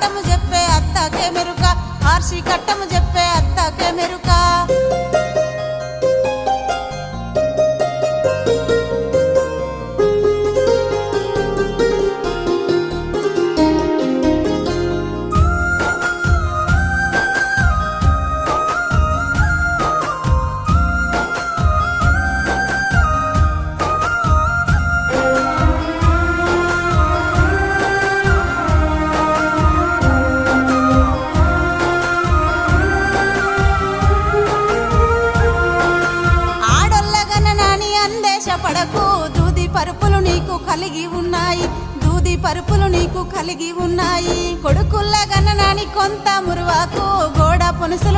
కట్టము చెప్పే అత్తకే మెరుక ఆర్షి కట్టము చెప్పే అత్తకే మెరుక పడకు దూది పరుపులు నీకు కలిగి ఉన్నాయి దూది పరుపులు నీకు కలిగి ఉన్నాయి కొడుకుల్ల గన్ననాని కొంత మురువాకు గోడ పునుసులు